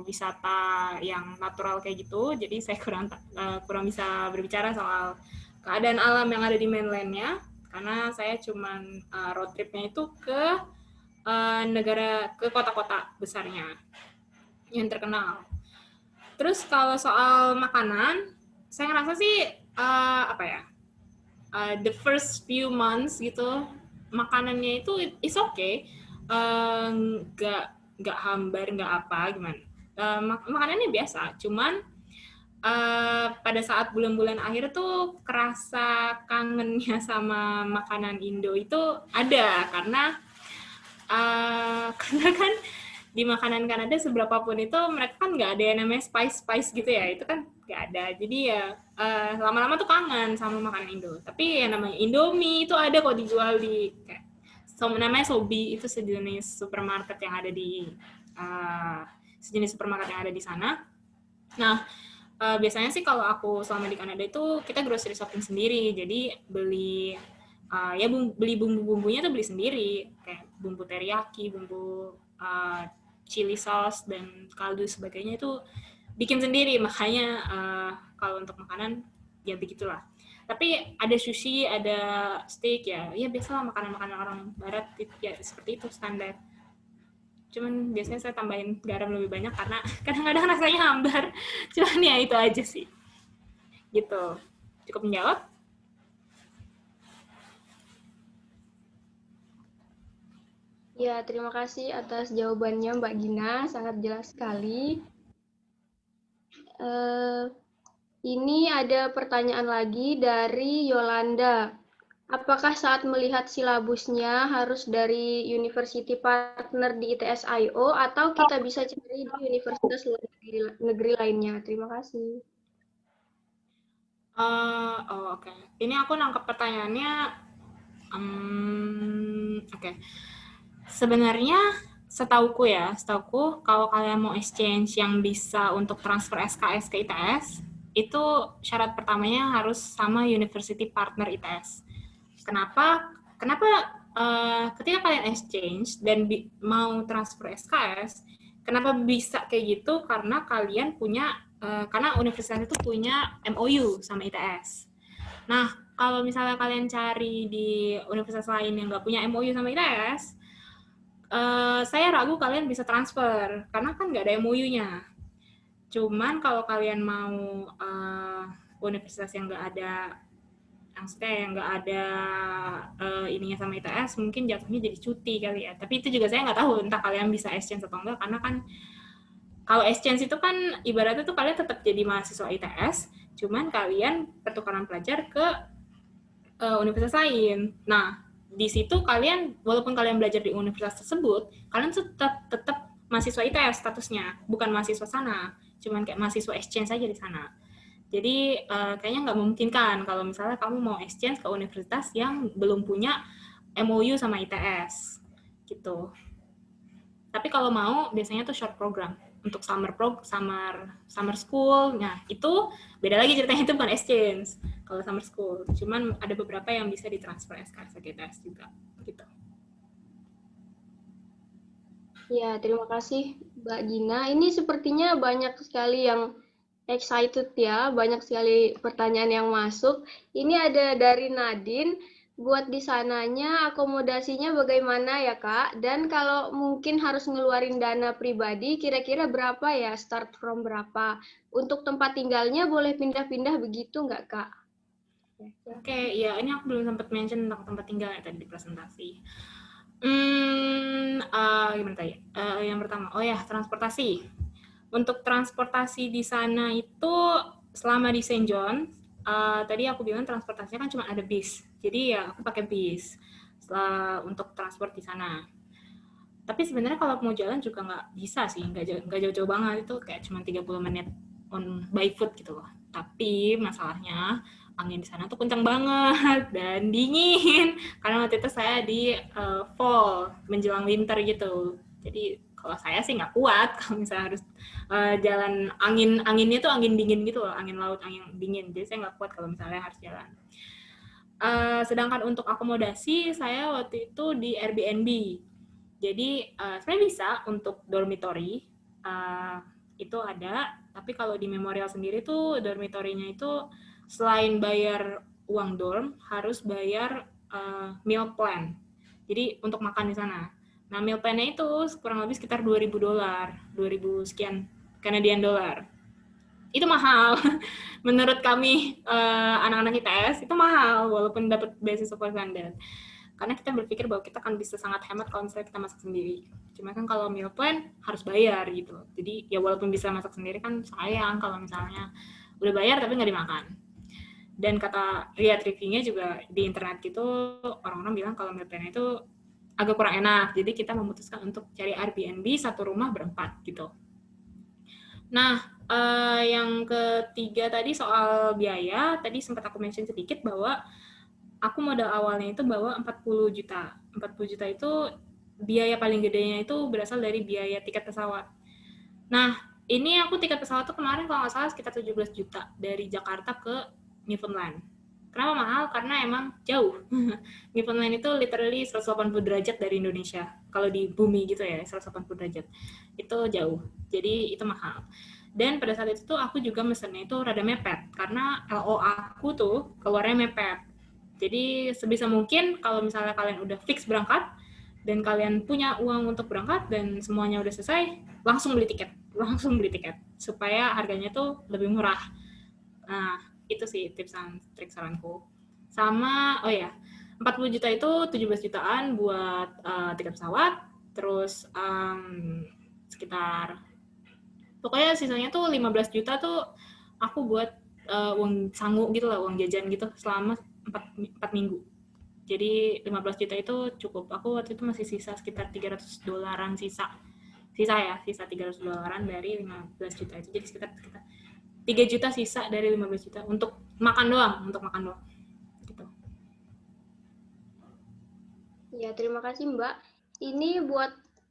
wisata yang natural kayak gitu, jadi saya kurang bisa berbicara soal keadaan alam yang ada di mainland-nya, karena saya cuman road trip-nya itu ke ke kota-kota besarnya yang terkenal. Terus kalau soal makanan, saya ngerasa sih the first few months gitu makanannya itu is okay, nggak hambar nggak apa gimana, makanannya biasa, cuman pada saat bulan-bulan akhir tuh kerasa kangennya sama makanan Indo itu ada, karena karena kan di makanan Kanada seberapapun itu mereka kan nggak ada yang namanya spice gitu ya, itu kan nggak ada, jadi ya lama-lama tuh kangen sama makanan Indo. Tapi yang namanya Indomie itu ada kok dijual di namanya Sobi, itu sejenis supermarket yang ada di sana. Nah, biasanya sih kalau aku selama di Kanada itu kita grocery shopping sendiri, jadi beli beli bumbu-bumbunya tuh beli sendiri, kayak bumbu teriyaki, bumbu chili sauce dan kaldu sebagainya itu bikin sendiri. Makanya kalau untuk makanan ya begitulah. Tapi ada sushi, ada steak ya biasalah makanan-makanan orang barat ya, seperti itu standar. Cuman biasanya saya tambahin garam lebih banyak karena kadang-kadang rasanya hambar. Cuman ya itu aja sih. Gitu. Cukup menjawab? Ya, terima kasih atas jawabannya Mbak Gina, sangat jelas sekali. Ini ada pertanyaan lagi dari Yolanda. Apakah saat melihat silabusnya harus dari university partner di ITS.io atau kita bisa cari di universitas negeri lainnya? Terima kasih. Oke. Ini aku nangkep pertanyaannya. Oke. Sebenarnya setauku kalau kalian mau exchange yang bisa untuk transfer SKS ke ITS, itu syarat pertamanya harus sama university partner ITS. Kenapa? Kenapa ketika kalian exchange dan mau transfer SKS, kenapa bisa kayak gitu? Karena kalian punya, karena universitas itu punya MOU sama ITS. Nah, kalau misalnya kalian cari di universitas lain yang nggak punya MOU sama ITS, saya ragu kalian bisa transfer, karena kan nggak ada MOU-nya. Cuman kalau kalian mau universitas yang nggak ada, yang nggak ada ininya sama ITS, mungkin jatuhnya jadi cuti kali ya. Tapi itu juga saya nggak tahu, entah kalian bisa exchange atau enggak, karena kan kalau exchange itu kan ibaratnya tuh kalian tetap jadi mahasiswa ITS, cuman kalian pertukaran pelajar ke universitas lain. Nah, di situ kalian, walaupun kalian belajar di universitas tersebut, kalian tetap mahasiswa ITS statusnya, bukan mahasiswa sana, cuman kayak mahasiswa exchange aja di sana. Jadi kayaknya nggak memungkinkan kalau misalnya kamu mau exchange ke universitas yang belum punya MOU sama ITS, gitu. Tapi kalau mau, biasanya tuh short program untuk summer school. Nah, itu beda lagi ceritanya, itu bukan exchange kalau summer school. Cuman ada beberapa yang bisa ditransfer SKS ke ITS juga, gitu. Ya, terima kasih Mbak Gina. Ini sepertinya banyak sekali yang excited ya, banyak sekali pertanyaan yang masuk. Ini ada dari Nadine, buat di sananya akomodasinya bagaimana ya Kak? Dan kalau mungkin harus ngeluarin dana pribadi, kira-kira berapa ya, start from berapa? Untuk tempat tinggalnya boleh pindah-pindah begitu nggak Kak? Oke, ya ini aku belum sempat mention tentang tempat tinggal ya tadi di presentasi. Gimana tadi? Yang pertama, transportasi. Untuk transportasi di sana itu selama di St. John, tadi aku bilang transportasinya kan cuma ada bis. Jadi ya aku pakai bis untuk transport di sana. Tapi sebenarnya kalau mau jalan juga nggak bisa sih, nggak jauh-jauh banget, itu kayak cuma 30 menit by foot gitu loh. Tapi masalahnya angin di sana tuh kencang banget dan dingin karena waktu itu saya di fall menjelang winter gitu. Jadi kalau saya sih nggak kuat kalau misalnya harus jalan, anginnya tuh angin dingin gitu loh, angin laut, angin dingin. Jadi saya nggak kuat kalau misalnya harus jalan. Sedangkan untuk akomodasi saya waktu itu di Airbnb. Jadi sebenarnya bisa untuk dormitory itu ada, tapi kalau di Memorial sendiri tuh dormitory-nya itu selain bayar uang dorm harus bayar meal plan. Jadi untuk makan di sana. Nah, meal plan-nya itu kurang lebih sekitar $2.000, 2.000 sekian Canadian dollar. Itu mahal. Menurut kami anak-anak ITS itu mahal walaupun dapat beasiswa fully-funded. Karena kita berpikir bahwa kita akan bisa sangat hemat kalau misalnya kita masak sendiri. Cuma kan kalau meal plan harus bayar gitu. Jadi ya walaupun bisa masak sendiri kan sayang kalau misalnya udah bayar tapi nggak dimakan. Dan kata lihat reviewnya juga di internet gitu, orang-orang bilang kalau meal plan itu agak kurang enak. Jadi kita memutuskan untuk cari Airbnb satu rumah berempat gitu. Nah, yang ketiga tadi soal biaya, tadi sempat aku mention sedikit bahwa aku modal awalnya itu bawa 40 juta. 40 juta itu biaya paling gedenya itu berasal dari biaya tiket pesawat. Nah, ini aku tiket pesawat tuh kemarin kalau nggak salah sekitar 17 juta dari Jakarta ke Newfoundland. Kenapa mahal? Karena emang jauh. Newfoundland itu literally 180 derajat dari Indonesia. Kalau di bumi gitu ya, 180 derajat. Itu jauh. Jadi itu mahal. Dan pada saat itu tuh aku juga mesennya itu rada mepet. Karena LO aku tuh keluarnya mepet. Jadi sebisa mungkin kalau misalnya kalian udah fix berangkat dan kalian punya uang untuk berangkat dan semuanya udah selesai, langsung beli tiket supaya harganya tuh lebih murah. Nah, itu sih tips dan trik saranku. Sama 40 juta itu 17 jutaan buat tiket pesawat, terus sekitar pokoknya sisanya tuh 15 juta tuh aku buat uang sangu gitu lah, uang jajan gitu selama 4 minggu. Jadi 15 juta itu cukup. Aku waktu itu masih sisa sekitar $300 sisa 300 dolaran dari 15 juta itu. Jadi sekitar 3 juta sisa dari 15 juta untuk makan doang gitu. Ya, terima kasih Mbak. Ini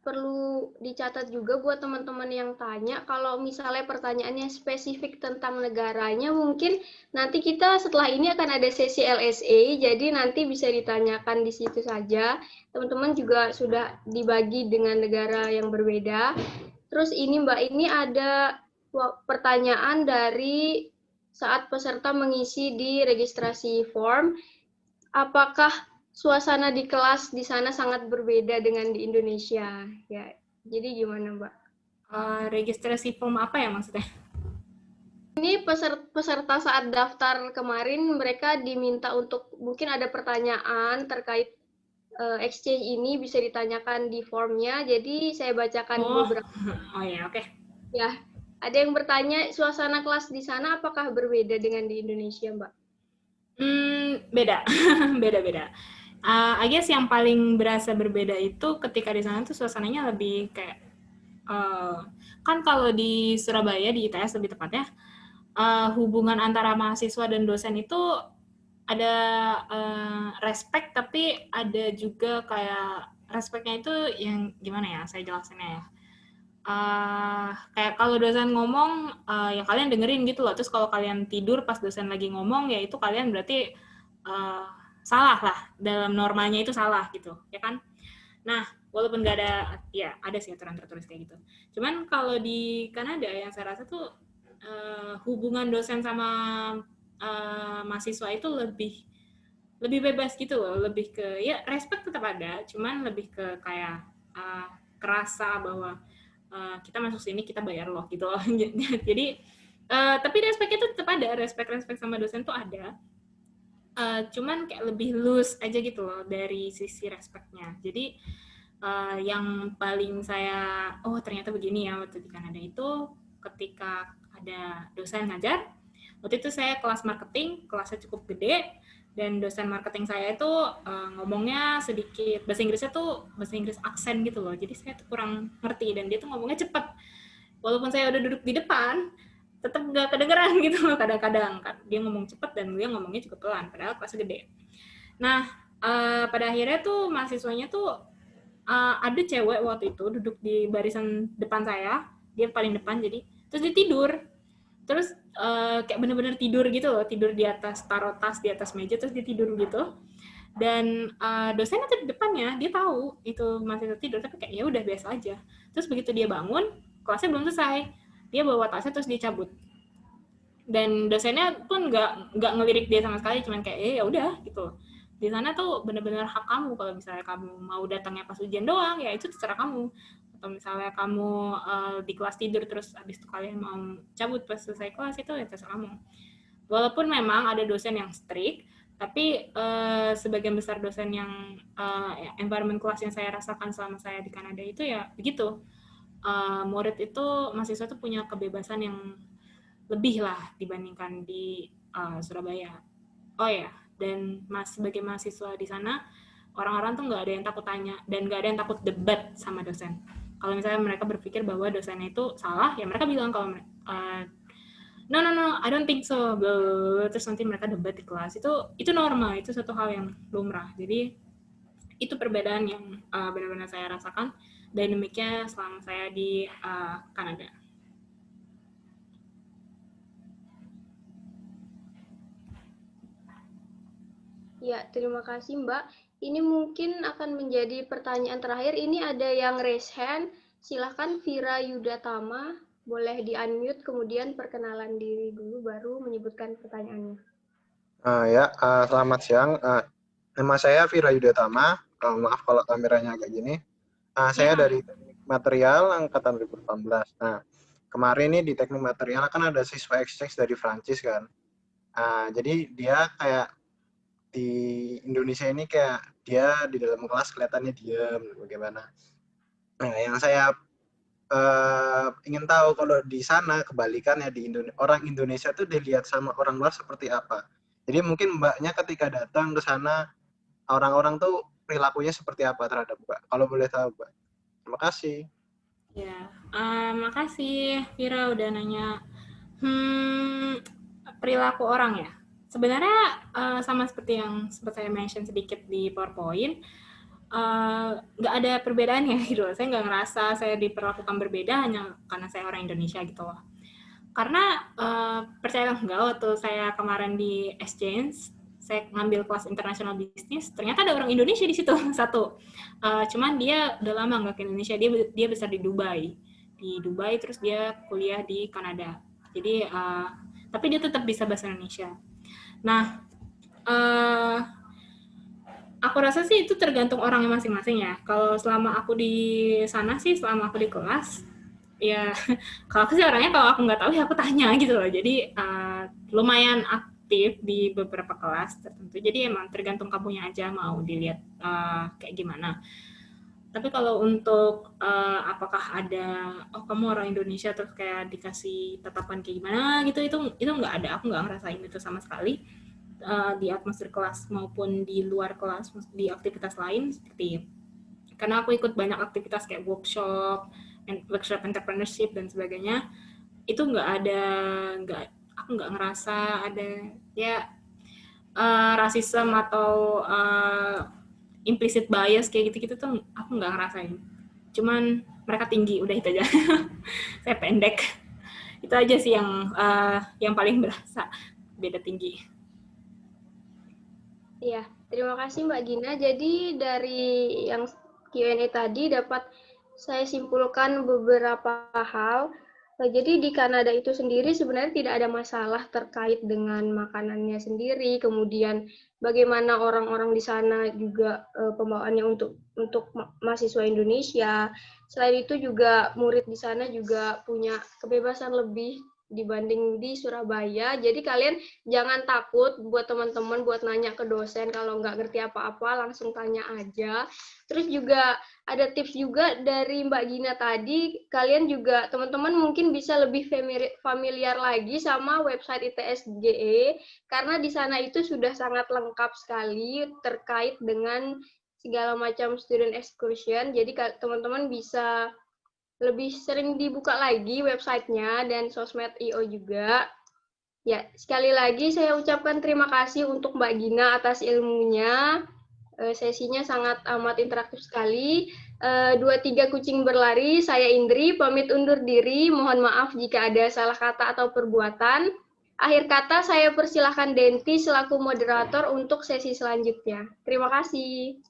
perlu dicatat juga buat teman-teman yang tanya, kalau misalnya pertanyaannya spesifik tentang negaranya, mungkin nanti kita setelah ini akan ada sesi LSA, jadi nanti bisa ditanyakan di situ saja. Teman-teman juga sudah dibagi dengan negara yang berbeda. Terus ini Mbak, ini ada pertanyaan dari saat peserta mengisi di registrasi form, apakah suasana di kelas di sana sangat berbeda dengan di Indonesia? Ya, jadi gimana, Mbak? Registrasi form apa ya maksudnya? Ini peserta saat daftar kemarin, mereka diminta untuk mungkin ada pertanyaan terkait exchange ini bisa ditanyakan di formnya. Jadi saya bacakan beberapa. Oh ya, oke. Ya, ada yang bertanya suasana kelas di sana apakah berbeda dengan di Indonesia, Mbak? Beda, beda-beda. I guess yang paling berasa berbeda itu ketika di sana tuh suasananya lebih kayak kan kalau di Surabaya di ITS lebih tepatnya hubungan antara mahasiswa dan dosen itu ada respect, tapi ada juga kayak respectnya itu yang gimana ya saya jelasinnya ya. Kayak kalau dosen ngomong ya kalian dengerin gitu loh, terus kalau kalian tidur pas dosen lagi ngomong ya itu kalian berarti uh, salah lah, dalam normalnya itu salah gitu ya kan. Nah walaupun nggak ada, ya ada sih aturan tertulis kayak gitu, cuman kalau di Kanada yang saya rasa tuh hubungan dosen sama mahasiswa itu lebih bebas gitu loh, lebih ke ya respect tetap ada, cuman lebih ke kayak kerasa bahwa kita masuk sini kita bayar loh gitu loh. Jadi tapi respect itu tetap ada, respect sama dosen tuh ada, cuman kayak lebih loose aja gitu loh dari sisi respectnya. Jadi yang paling saya ternyata begini ya waktu di Kanada itu ketika ada dosen ngajar. Waktu itu saya kelas marketing, kelasnya cukup gede, dan dosen marketing saya itu ngomongnya sedikit bahasa Inggrisnya tuh bahasa Inggris aksen gitu loh, jadi saya tuh kurang ngerti dan dia tuh ngomongnya cepet, walaupun saya udah duduk di depan tetap nggak kedengeran gitu loh kadang-kadang kan dia ngomong cepet dan dia ngomongnya juga pelan padahal kelasnya gede. Nah pada akhirnya tuh mahasiswanya tuh ada cewek waktu itu duduk di barisan depan saya, dia paling depan, jadi terus dia tidur, terus kayak bener-bener tidur gitu loh, tidur di atas, taruh tas di atas meja terus dia tidur gitu, dan dosennya tuh di depannya, dia tahu itu masih tidur tapi kayak ya udah biasa aja. Terus begitu dia bangun kelasnya belum selesai, dia bawa tasnya terus dia cabut, dan dosennya pun nggak ngelirik dia sama sekali, cuman kayak ya udah gitu. Di sana tuh bener-bener hak kamu, kalau misalnya kamu mau datangnya pas ujian doang ya itu terserah kamu, atau misalnya kamu di kelas tidur terus abis itu kalian mau cabut pas selesai kelas itu ya terserah kamu. Walaupun memang ada dosen yang strict, tapi sebagian besar dosen yang environment kelas yang saya rasakan selama saya di Kanada itu ya begitu. Murid itu, mahasiswa itu punya kebebasan yang lebih lah dibandingkan di Surabaya. Oh ya, dan sebagai mahasiswa di sana, orang-orang tuh nggak ada yang takut tanya dan nggak ada yang takut debat sama dosen. Kalau misalnya mereka berpikir bahwa dosennya itu salah, ya mereka bilang kalau no, I don't think so, terus nanti mereka debat di kelas. Itu normal, itu satu hal yang lumrah. Jadi itu perbedaan yang benar-benar saya rasakan dinamiknya selama saya di Kanada. Ya, terima kasih Mbak. Ini mungkin akan menjadi pertanyaan terakhir. Ini ada yang raise hand. Silahkan Vira Yudatama, boleh di-unmute, kemudian perkenalan diri dulu, baru menyebutkan pertanyaannya. Selamat siang. Nama saya Vira Yudatama. Maaf kalau kameranya agak gini. Saya dari Teknik Material Angkatan 2018. Nah, kemarin ini di Teknik Material kan ada siswa exchange dari Prancis kan. Jadi dia kayak di Indonesia ini kayak dia di dalam kelas kelihatannya diam, bagaimana. Nah, yang saya ingin tahu kalau di sana kebalikannya, orang Indonesia tuh dilihat sama orang luar seperti apa. Jadi mungkin Mbaknya ketika datang ke sana, orang-orang tuh perilakunya seperti apa terhadap Mbak? Kalau boleh tahu, Mbak. Terima kasih. Ya, makasih Vira udah nanya. Perilaku orang ya. Sebenarnya sama seperti yang sempat saya mention sedikit di PowerPoint, nggak ada perbedaannya gitu loh. Saya nggak ngerasa saya diperlakukan berbeda hanya karena saya orang Indonesia gitu loh. Karena percaya nggak, waktu saya kemarin di exchange, saya ngambil kelas international business, ternyata ada orang Indonesia di situ satu. Cuman dia udah lama nggak ke Indonesia, dia besar di Dubai terus dia kuliah di Kanada. Jadi tapi dia tetap bisa bahasa Indonesia. Nah, aku rasa sih itu tergantung orangnya masing-masing ya. Kalau selama aku di sana sih, selama aku di kelas, ya kalau aku sih orangnya kalau aku nggak tahu ya aku tanya gitu loh. Jadi lumayan aktif di beberapa kelas tertentu. Jadi emang tergantung kamunya aja mau dilihat kayak gimana. Tapi kalau untuk apakah ada kamu orang Indonesia terus kayak dikasih tatapan kayak gimana gitu, itu nggak ada. Aku nggak ngerasain itu sama sekali di atmosfer kelas maupun di luar kelas, di aktivitas lain seperti, karena aku ikut banyak aktivitas kayak workshop entrepreneurship dan sebagainya, itu aku nggak ngerasa ada ya rasisme atau implicit bias kayak gitu-gitu tuh aku nggak ngerasain. Cuman mereka tinggi, udah itu aja. Saya pendek. Itu aja sih yang paling berasa beda tinggi. Iya, terima kasih Mbak Gina. Jadi dari yang Q&A tadi dapat saya simpulkan beberapa hal. Jadi di Kanada itu sendiri sebenarnya tidak ada masalah terkait dengan makanannya sendiri, kemudian bagaimana orang-orang di sana juga pembawaannya untuk mahasiswa Indonesia. Selain itu juga murid di sana juga punya kebebasan lebih dibanding di Surabaya. Jadi kalian jangan takut buat teman-teman buat nanya ke dosen kalau nggak ngerti apa-apa, langsung tanya aja. Terus juga ada tips juga dari Mbak Gina tadi, kalian juga teman-teman mungkin bisa lebih familiar lagi sama website ITSGE, karena di sana itu sudah sangat lengkap sekali terkait dengan segala macam student excursion. Jadi teman-teman bisa lebih sering dibuka lagi websitenya dan sosmed IO juga. Ya, sekali lagi saya ucapkan terima kasih untuk Mbak Gina atas ilmunya. Sesinya sangat amat interaktif sekali. 23 kucing berlari, saya Indri, pamit undur diri. Mohon maaf jika ada salah kata atau perbuatan. Akhir kata saya persilahkan Denti selaku moderator untuk sesi selanjutnya. Terima kasih.